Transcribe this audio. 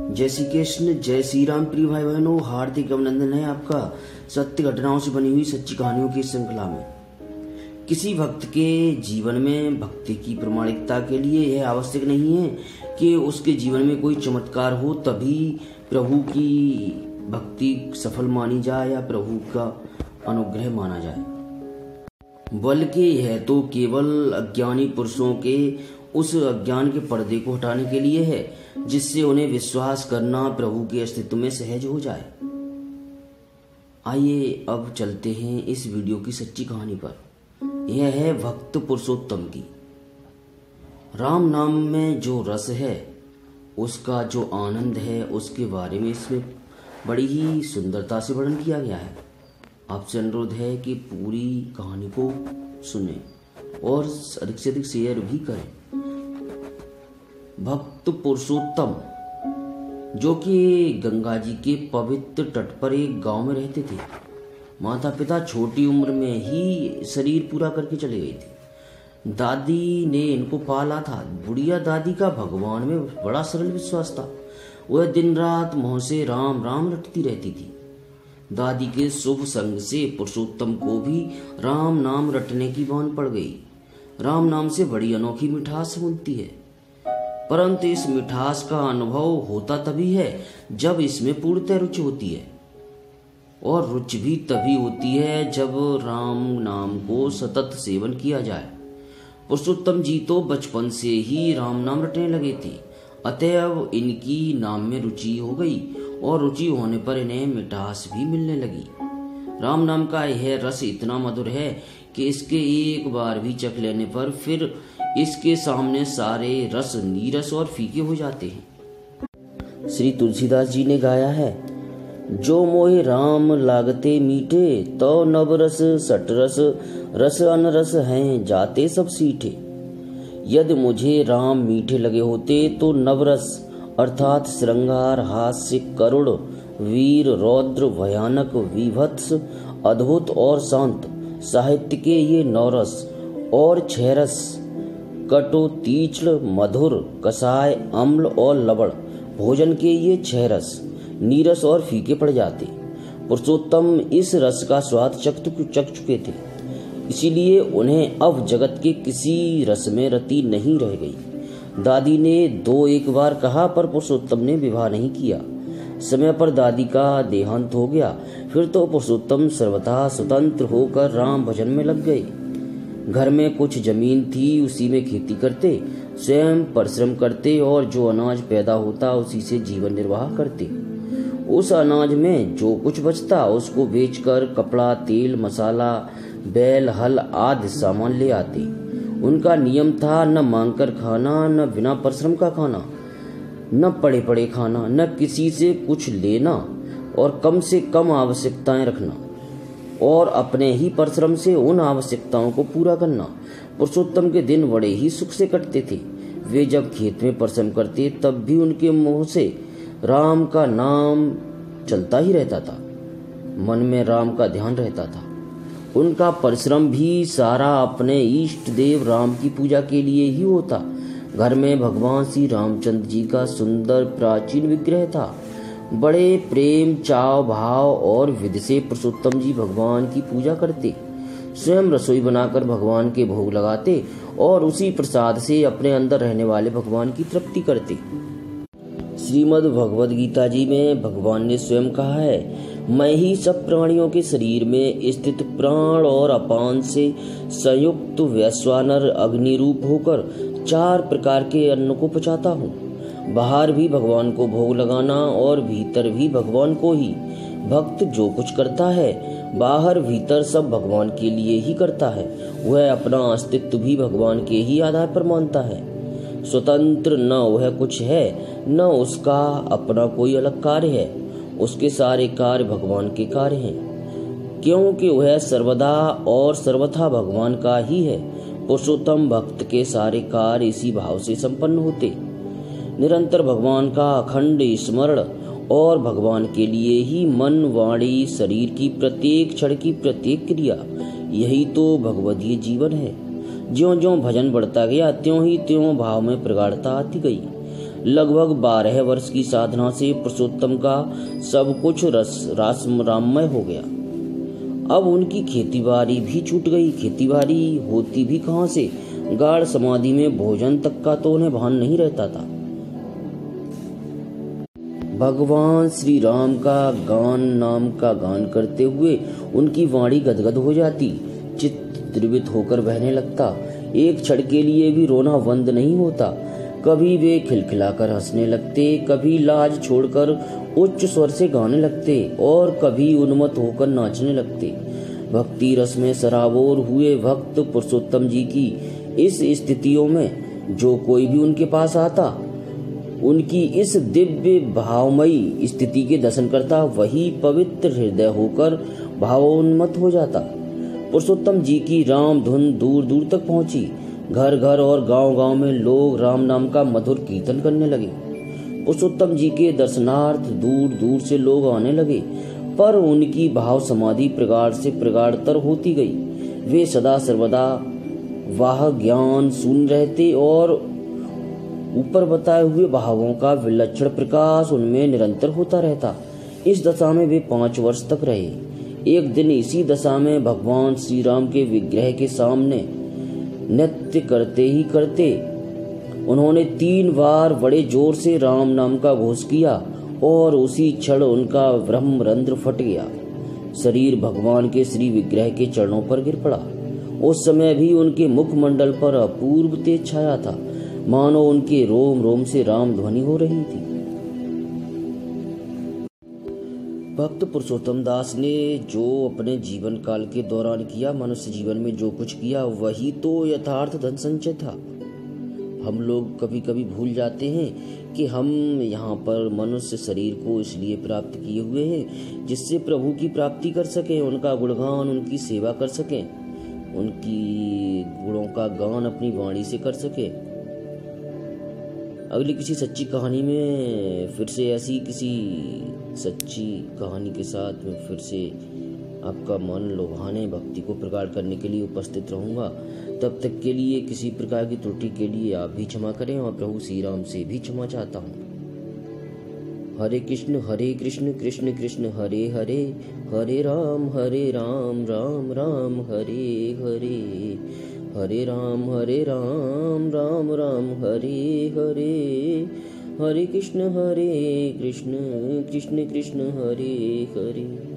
जय श्री कृष्ण, जय श्री राम। प्रिय भाई बहनों, हार्दिक अभिनंदन है आपका सत्य घटनाओं से बनी हुई सच्ची कहानियों की श्रृंखला में। किसी भक्त के जीवन में भक्ति की प्रामाणिकता के लिए यह आवश्यक नहीं है कि उसके जीवन में कोई चमत्कार हो तभी प्रभु की भक्ति सफल मानी जाए या प्रभु का अनुग्रह माना जाए, बल्कि यह तो केवल अज्ञानी पुरुषों के उस अज्ञान के पर्दे को हटाने के लिए है जिससे उन्हें विश्वास करना प्रभु के अस्तित्व में सहज हो जाए। आइए अब चलते हैं इस वीडियो की सच्ची कहानी पर। यह है भक्त पुरुषोत्तम की। राम नाम में जो रस है, उसका जो आनंद है, उसके बारे में इसमें बड़ी ही सुंदरता से वर्णन किया गया है। आपसे अनुरोध है कि पूरी कहानी को सुने और अधिक से अधिक शेयर भी करें। भक्त पुरुषोत्तम जो कि गंगा जी के पवित्र तट पर एक गांव में रहते थे। माता पिता छोटी उम्र में ही शरीर पूरा करके चले गए थे। दादी ने इनको पाला था। बुढ़िया दादी का भगवान में बड़ा सरल विश्वास था। वह दिन रात मुंह से राम राम रटती रहती थी। दादी के शुभ संग से पुरुषोत्तम को भी राम नाम रटने की बान पड़ गई। राम नाम से बड़ी अनोखी मिठास मिलती है, परंतु इस मिठास का अनुभव होता तभी है जब इसमें पूर्णतः रुचि होती है, और रुचि भी तभी होती है जब राम नाम को सतत सेवन किया जाए। पुरुषोत्तम जी तो बचपन से ही राम नाम रटने लगे थे, अतएव इनकी नाम में रुचि हो गई और रुचि होने पर इन्हें मिठास भी मिलने लगी। राम नाम का यह रस इतना मधुर है कि इसके एक बार भी चख लेने पर फिर इसके सामने सारे रस नीरस और फीके हो जाते हैं। श्री तुलसीदास जी ने गाया है, जो मोहे राम लागते मीठे, तो नव रस सट रस रस अनरस हैं जाते सब सीठे। यदि मुझे राम मीठे लगे होते तो नवरस अर्थात श्रृंगार, हास्य, करुण, वीर, रौद्र, भयानक, विभत्स, अद्भुत और शांत साहित्य के ये नौरस और छह कटु, तीक्ष्ण, मधुर, कसाय, अम्ल और लवण भोजन के ये छह रस नीरस और फीके पड़ जाते। पुरुषोत्तम इस रस का स्वाद चख चुके थे, इसीलिए उन्हें अब जगत के किसी रस में रति नहीं रह गई। दादी ने एक बार कहा, पर पुरुषोत्तम ने विवाह नहीं किया। समय पर दादी का देहांत हो गया। फिर तो पुरुषोत्तम सर्वथा स्वतंत्र होकर राम भजन में लग गए। घर में कुछ जमीन थी, उसी में खेती करते, स्वयं परिश्रम करते और जो अनाज पैदा होता उसी से जीवन निर्वाह करते। उस अनाज में जो कुछ बचता उसको बेचकर कपड़ा, तेल, मसाला, बैल, हल आदि सामान ले आते। उनका नियम था न मांगकर खाना, न बिना परिश्रम का खाना, न पड़े पड़े खाना, न किसी से कुछ लेना और कम से कम आवश्यकताएं रखना और अपने ही परिश्रम से उन आवश्यकताओं को पूरा करना। पुरुषोत्तम के दिन बड़े ही सुख से कटते थे। वे जब खेत में परिश्रम करते तब भी उनके मुंह से राम का नाम चलता ही रहता था। मन में राम का ध्यान रहता था। उनका परिश्रम भी सारा अपने इष्ट देव राम की पूजा के लिए ही होता। घर में भगवान श्री रामचंद्र जी का सुंदर प्राचीन विग्रह था। बड़े प्रेम, चाव, भाव और विधि से पुरुषोत्तम जी भगवान की पूजा करते। स्वयं रसोई बनाकर भगवान के भोग लगाते और उसी प्रसाद से अपने अंदर रहने वाले भगवान की तृप्ति करते। श्रीमद् भगवद गीता जी में भगवान ने स्वयं कहा है, मैं ही सब प्राणियों के शरीर में स्थित प्राण और अपान से संयुक्त वैश्वानर अग्नि रूप होकर 4 प्रकार के अन्न को पचाता हूँ। बाहर भी भगवान को भोग लगाना और भीतर भी भगवान को ही। भक्त जो कुछ करता है बाहर भीतर सब भगवान के लिए ही करता है। वह अपना अस्तित्व भी भगवान के ही आधार पर मानता है। स्वतंत्र न वह कुछ है, न उसका अपना कोई अलग कार्य है। उसके सारे कार्य भगवान के कार्य हैं, क्योंकि वह सर्वदा और सर्वथा भगवान का ही है। पुरुषोत्तम भक्त के सारे कार्य इसी भाव से संपन्न होते। निरंतर भगवान का अखंड स्मरण और भगवान के लिए ही मन, वाणी, शरीर की प्रत्येक क्षण की प्रत्येक क्रिया, यही तो भगवदीय जीवन है। ज्यों ज्यों भजन बढ़ता गया त्यों ही त्यों भाव में प्रगाढ़ता आती गई। लगभग 12 वर्ष की साधना से पुरुषोत्तम का सब कुछ राममय हो गया। अब उनकी खेतीबाड़ी भी छूट गई। खेतीबाड़ी होती भी कहाँ से, गाढ़ समाधि में भोजन तक का तो उन्हें भान नहीं रहता था। भगवान श्री राम का गान नाम का गान करते हुए उनकी वाणी गदगद हो जाती, चित्त द्रवित होकर बहने लगता। एक क्षण के लिए भी रोना बंद नहीं होता। कभी वे खिलखिलाकर हंसने लगते, कभी लाज छोड़कर उच्च स्वर से गाने लगते और कभी उन्मत्त होकर नाचने लगते। भक्ति रस में सराबोर हुए भक्त पुरुषोत्तम जी की इस स्थितियों में जो कोई भी उनके पास आता, उनकी इस दिव्य भावमयी स्थिति के दर्शन करता, वही पवित्र हृदय होकर भावोन्मत्त हो जाता। पुरुषोत्तम जी की राम धुन दूर दूर तक पहुंची। घर घर और गांव गांव में लोग राम नाम का मधुर कीर्तन करने लगे। पुरुषोत्तम जी के दर्शनार्थ दूर दूर से लोग आने लगे, पर उनकी भाव समाधि प्रगाढ़ से प्रगाढ़तर होती गई। वे सदा सर्वदा वाह ज्ञान सुन रहते और ऊपर बताए हुए भावों का विलक्षण प्रकाश उनमें निरंतर होता रहता। इस दशा में वे 5 वर्ष तक रहे। एक दिन इसी दशा में भगवान श्री राम के विग्रह के सामने नृत्य करते ही करते उन्होंने 3 बार बड़े जोर से राम नाम का घोष किया और उसी क्षण उनका ब्रह्मरंध्र फट गया। शरीर भगवान के श्री विग्रह के चरणों पर गिर पड़ा। उस समय भी उनके मुखमंडल पर अपूर्व तेज छाया था, मानो उनके रोम रोम से राम ध्वनि हो रही थी। भक्त पुरुषोत्तम दास ने जो अपने जीवन काल के दौरान किया, मनुष्य जीवन में जो कुछ किया, वही तो यथार्थ धन संचय था। हम लोग कभी कभी भूल जाते हैं कि हम यहाँ पर मनुष्य शरीर को इसलिए प्राप्त किए हुए हैं जिससे प्रभु की प्राप्ति कर सकें, उनका गुणगान, उनकी सेवा कर सकें, उनकी गुणों का गान अपनी वाणी से कर सकें। अगली किसी सच्ची कहानी में फिर से ऐसी किसी सच्ची कहानी के साथ मैं फिर से आपका मन लुभाने, भक्ति को प्रगाढ़ करने के लिए उपस्थित रहूंगा। तब तक के लिए किसी प्रकार की त्रुटि के लिए आप भी क्षमा करें और प्रभु श्री राम से भी क्षमा चाहता हूँ। हरे कृष्ण कृष्ण कृष्ण हरे हरे, हरे राम राम राम हरे हरे, हरे राम राम राम हरे हरे, हरे कृष्ण कृष्ण कृष्ण हरे हरे।